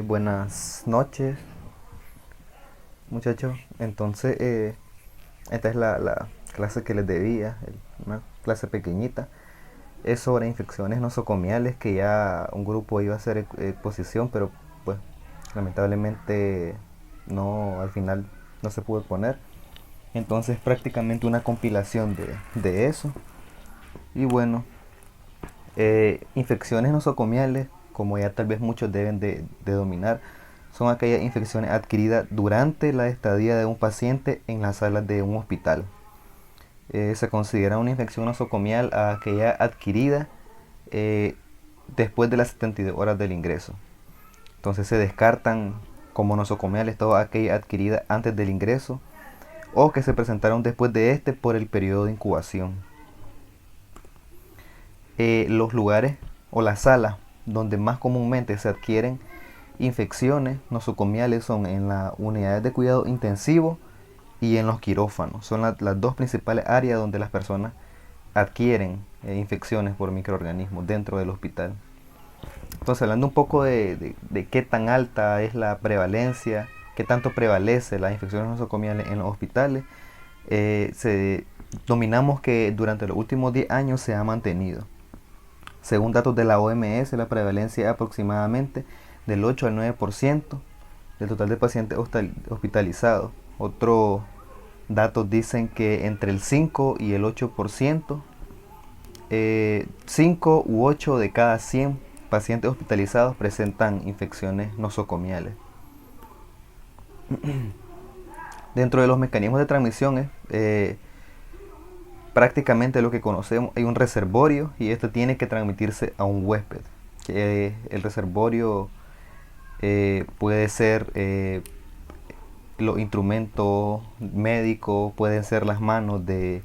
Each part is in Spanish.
Buenas noches, muchachos. Entonces, esta es la clase que les debía, una clase pequeñita. Es sobre infecciones nosocomiales que ya un grupo iba a hacer exposición, pero pues lamentablemente no, al final no se pudo poner. Entonces, prácticamente una compilación de eso. Y bueno, infecciones nosocomiales, como ya tal vez muchos deben de dominar, son aquellas infecciones adquiridas durante la estadía de un paciente en las salas de un hospital. Se considera una infección nosocomial a aquella adquirida eh, después de las 72 horas del ingreso. Entonces se descartan como nosocomiales todas aquellas adquiridas antes del ingreso o que se presentaron después de este por el periodo de incubación. Los lugares o las salas donde más comúnmente se adquieren infecciones nosocomiales son en las unidades de cuidado intensivo y en los quirófanos. Son las dos principales áreas donde las personas adquieren infecciones por microorganismos dentro del hospital. Entonces, hablando un poco de qué tan alta es la prevalencia, qué tanto prevalece las infecciones nosocomiales en los hospitales, dominamos que durante los últimos 10 años se ha mantenido. Según datos de la OMS, la prevalencia es aproximadamente del 8 al 9% del total de pacientes hospitalizados. Otros datos dicen que entre el 5 y el 8%, 5 u 8 de cada 100 pacientes hospitalizados presentan infecciones nosocomiales. Dentro de los mecanismos de transmisión, prácticamente lo que conocemos, hay un reservorio y esto tiene que transmitirse a un huésped. El reservorio puede ser los instrumentos médicos, pueden ser las manos de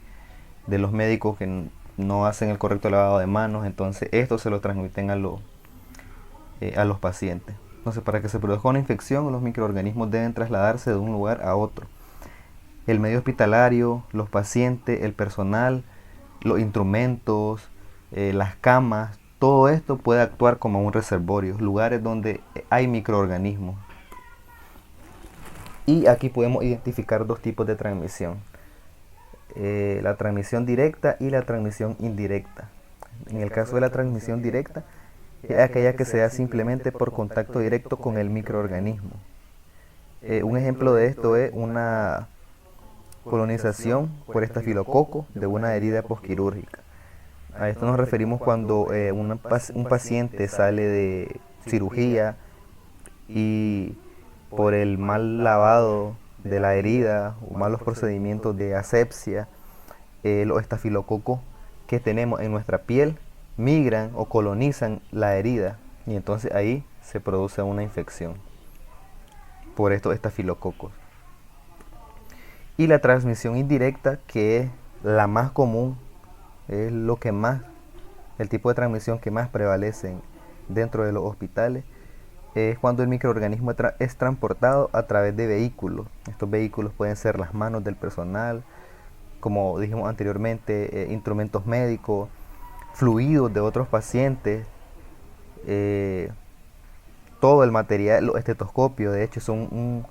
los médicos que no hacen el correcto lavado de manos, entonces esto se lo transmiten a los pacientes. Entonces, para que se produzca una infección, los microorganismos deben trasladarse de un lugar a otro. El medio hospitalario, los pacientes, el personal, los instrumentos, las camas, todo esto puede actuar como un reservorio, lugares donde hay microorganismos. Y aquí podemos identificar dos tipos de transmisión. La transmisión directa y la transmisión indirecta. En el caso de la transmisión directa, es aquella que se da simplemente por contacto directo con el microorganismo. Un ejemplo de esto es una colonización por estafilococo de una herida posquirúrgica. A esto nos referimos cuando un paciente sale de cirugía y por el mal lavado de la herida o malos procedimientos de asepsia, los estafilococos que tenemos en nuestra piel migran o colonizan la herida y entonces ahí se produce una infección por estos estafilococos. Y la transmisión indirecta, que es la más común, es el tipo de transmisión que más prevalece dentro de los hospitales, es cuando el microorganismo es transportado a través de vehículos. Estos vehículos pueden ser las manos del personal, como dijimos anteriormente, instrumentos médicos, fluidos de otros pacientes, eh, todo el material, los estetoscopios, de hecho, son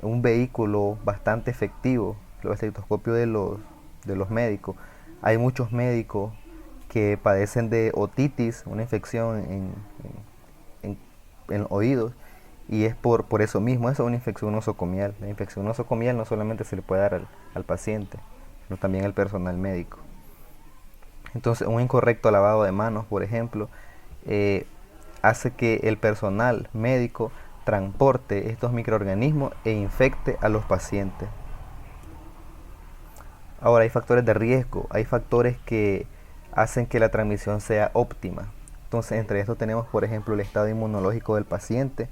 un vehículo bastante efectivo, los estetoscopios de los médicos. Hay muchos médicos que padecen de otitis, una infección en los oídos, y es por eso mismo, eso es una infección nosocomial. La infección nosocomial no solamente se le puede dar al paciente, sino también al personal médico. Entonces, un incorrecto lavado de manos, por ejemplo, eh, hace que el personal médico transporte estos microorganismos e infecte a los pacientes. Ahora, hay factores de riesgo, hay factores que hacen que la transmisión sea óptima. Entonces, entre estos tenemos, por ejemplo, el estado inmunológico del paciente.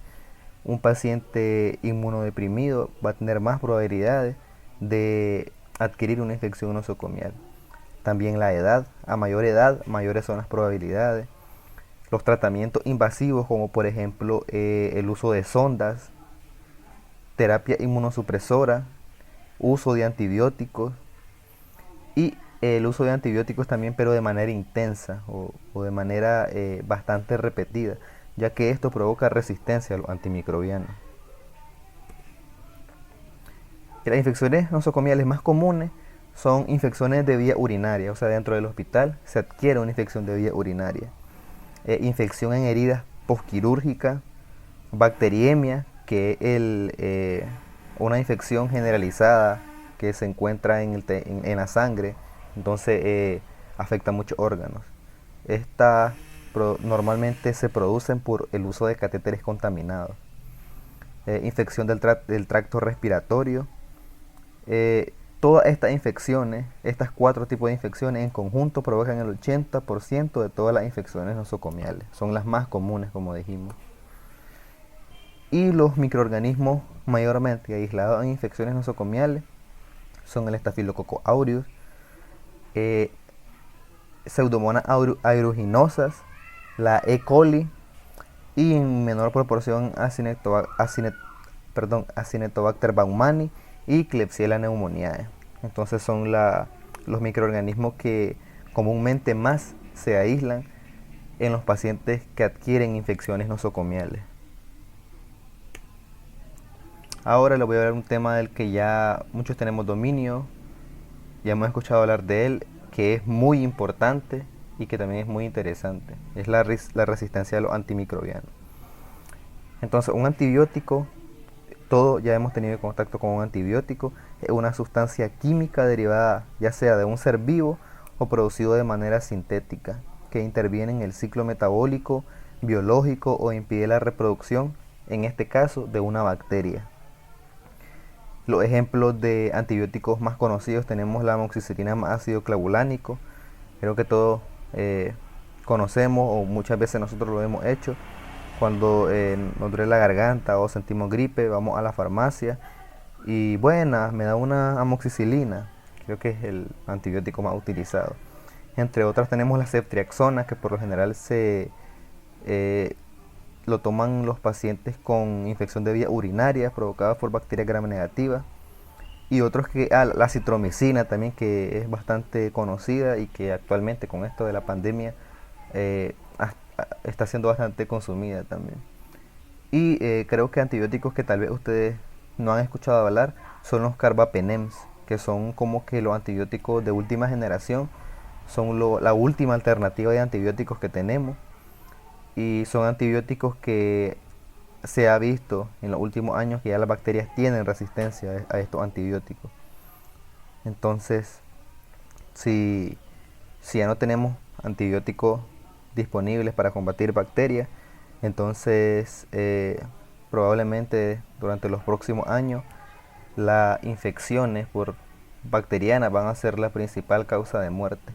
Un paciente inmunodeprimido va a tener más probabilidades de adquirir una infección nosocomial. También la edad, a mayor edad, mayores son las probabilidades. Los tratamientos invasivos, como por ejemplo el uso de sondas, terapia inmunosupresora, uso de antibióticos y el uso de antibióticos también, pero de manera intensa o de manera bastante repetida, ya que esto provoca resistencia a los antimicrobianos. Y las infecciones nosocomiales más comunes son infecciones de vía urinaria, o sea, dentro del hospital se adquiere una infección de vía urinaria. Infección en heridas postquirúrgicas, bacteriemia, que es una infección generalizada que se encuentra en la sangre, entonces afecta muchos órganos. Estas normalmente se producen por el uso de catéteres contaminados. Infección del tracto respiratorio. Todas estas infecciones, estas 4 tipos de infecciones en conjunto provocan el 80% de todas las infecciones nosocomiales. Son las más comunes, como dijimos. Y los microorganismos mayormente aislados en infecciones nosocomiales son el Staphylococcus aureus, Pseudomonas aeruginosas, la E. coli y en menor proporción Acinetobacter baumannii y Klebsiella pneumoniae. Entonces son los microorganismos que comúnmente más se aíslan en los pacientes que adquieren infecciones nosocomiales. Ahora les voy a hablar de un tema del que ya muchos tenemos dominio, ya hemos escuchado hablar de él, que es muy importante y que también es muy interesante. Es la resistencia a los antimicrobianos. Entonces, un antibiótico, todos ya hemos tenido contacto con un antibiótico, es una sustancia química derivada ya sea de un ser vivo o producido de manera sintética, que interviene en el ciclo metabólico, biológico o impide la reproducción, en este caso, de una bacteria. Los ejemplos de antibióticos más conocidos tenemos la amoxicilina más ácido clavulánico. Creo que todos conocemos o muchas veces nosotros lo hemos hecho. Cuando nos duele la garganta o sentimos gripe, vamos a la farmacia y buena, me da una amoxicilina. Creo que es el antibiótico más utilizado. Entre otras tenemos la ceftriaxona, que por lo general lo toman los pacientes con infección de vía urinaria provocada por bacterias gram negativas, y otros que la citromicina también, que es bastante conocida y que actualmente con esto de la pandemia está siendo bastante consumida también. Y creo que antibióticos que tal vez ustedes no han escuchado hablar son los carbapenems, que son como que los antibióticos de última generación, son la última alternativa de antibióticos que tenemos. Y son antibióticos que se ha visto en los últimos años que ya las bacterias tienen resistencia a estos antibióticos. Entonces, si ya no tenemos antibióticos disponibles para combatir bacterias, entonces probablemente durante los próximos años las infecciones por bacterianas van a ser la principal causa de muerte.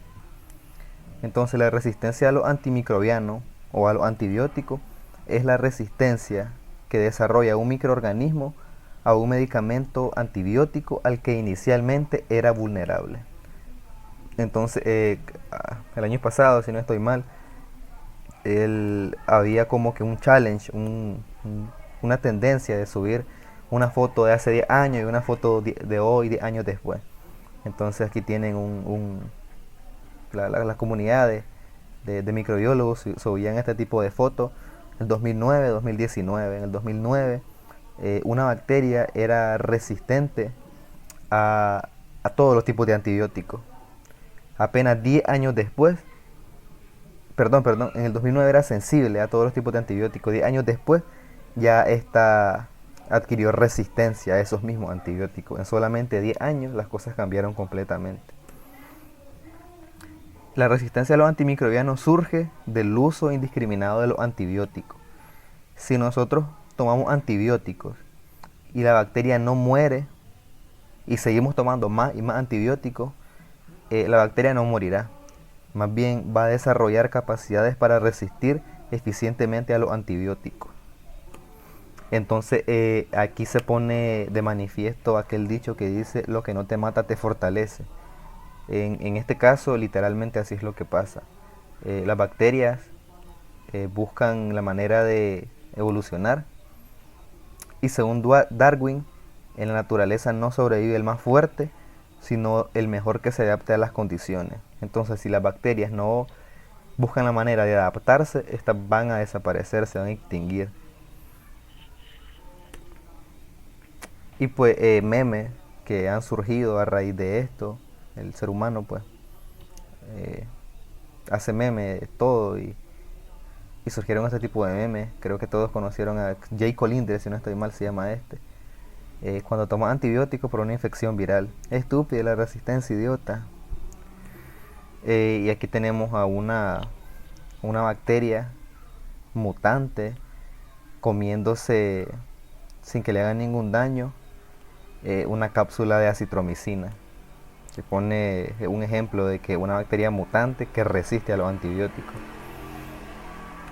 Entonces la resistencia a los antimicrobianos o a los antibióticos es la resistencia que desarrolla un microorganismo a un medicamento antibiótico al que inicialmente era vulnerable. Entonces, el año pasado, si no estoy mal, había como que un challenge, una tendencia de subir una foto de hace 10 años y una foto de hoy, 10 años después. Entonces aquí tienen las comunidades de microbiólogos subían este tipo de fotos en el 2009, 2019. En el 2009 una bacteria era resistente a todos los tipos de antibióticos. Apenas 10 años después, en el 2009 era sensible a todos los tipos de antibióticos. 10 años después ya adquirió resistencia a esos mismos antibióticos. En solamente 10 años las cosas cambiaron completamente. La resistencia a los antimicrobianos surge del uso indiscriminado de los antibióticos. Si nosotros tomamos antibióticos y la bacteria no muere y seguimos tomando más y más antibióticos, la bacteria no morirá. Más bien va a desarrollar capacidades para resistir eficientemente a los antibióticos. Entonces aquí se pone de manifiesto aquel dicho que dice: lo que no te mata te fortalece. En este caso, literalmente así es lo que pasa. Las bacterias buscan la manera de evolucionar, y según Darwin, en la naturaleza no sobrevive el más fuerte, sino el mejor que se adapte a las condiciones. Entonces, si las bacterias no buscan la manera de adaptarse, estas van a desaparecer, se van a extinguir. Y pues memes que han surgido a raíz de esto, el ser humano pues eh, hace memes todo y surgieron este tipo de memes. Creo que todos conocieron a Jay Colinder, si no estoy mal se llama este. Cuando toma antibióticos por una infección viral. Estúpida la resistencia, idiota. Y aquí tenemos a una bacteria mutante comiéndose sin que le haga ningún daño una cápsula de acitromicina. Se pone un ejemplo de que una bacteria mutante que resiste a los antibióticos.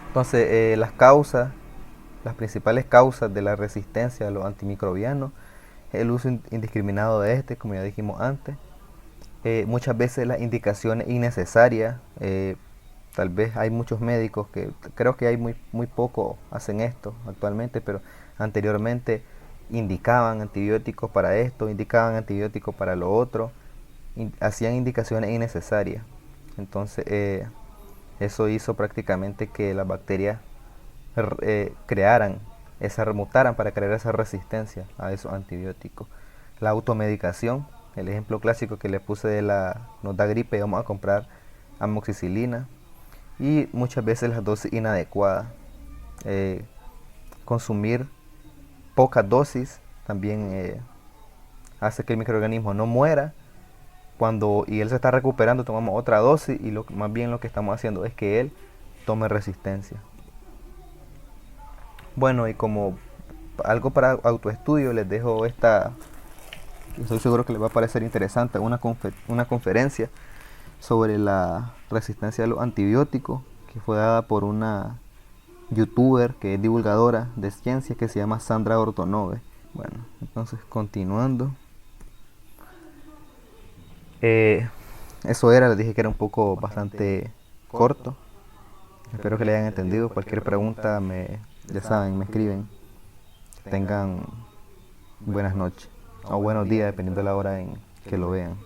Entonces, las principales causas de la resistencia a los antimicrobianos, el uso indiscriminado de este, como ya dijimos antes, muchas veces las indicaciones innecesarias, tal vez hay muchos médicos que creo que hay muy poco hacen esto actualmente, pero anteriormente indicaban antibióticos para esto, indicaban antibióticos para lo otro, hacían indicaciones innecesarias. Entonces eso hizo prácticamente que las bacterias mutaran para crear esa resistencia a esos antibióticos. La automedicación, el ejemplo clásico que le puse nos da gripe y vamos a comprar amoxicilina, y muchas veces las dosis inadecuadas. Consumir pocas dosis también hace que el microorganismo no muera. Y él se está recuperando, tomamos otra dosis y más bien lo que estamos haciendo es que él tome resistencia. Bueno, y como algo para autoestudio les dejo esta, estoy seguro que les va a parecer interesante, una conferencia sobre la resistencia a los antibióticos que fue dada por una youtuber que es divulgadora de ciencia que se llama Sandra Ortonove. Bueno, entonces continuando. Eso era, les dije que era un poco bastante corto. Espero que le hayan entendido. Cualquier pregunta, ya saben, me escriben. Tengan buenas noches o buenos días, dependiendo de la hora en que lo vean.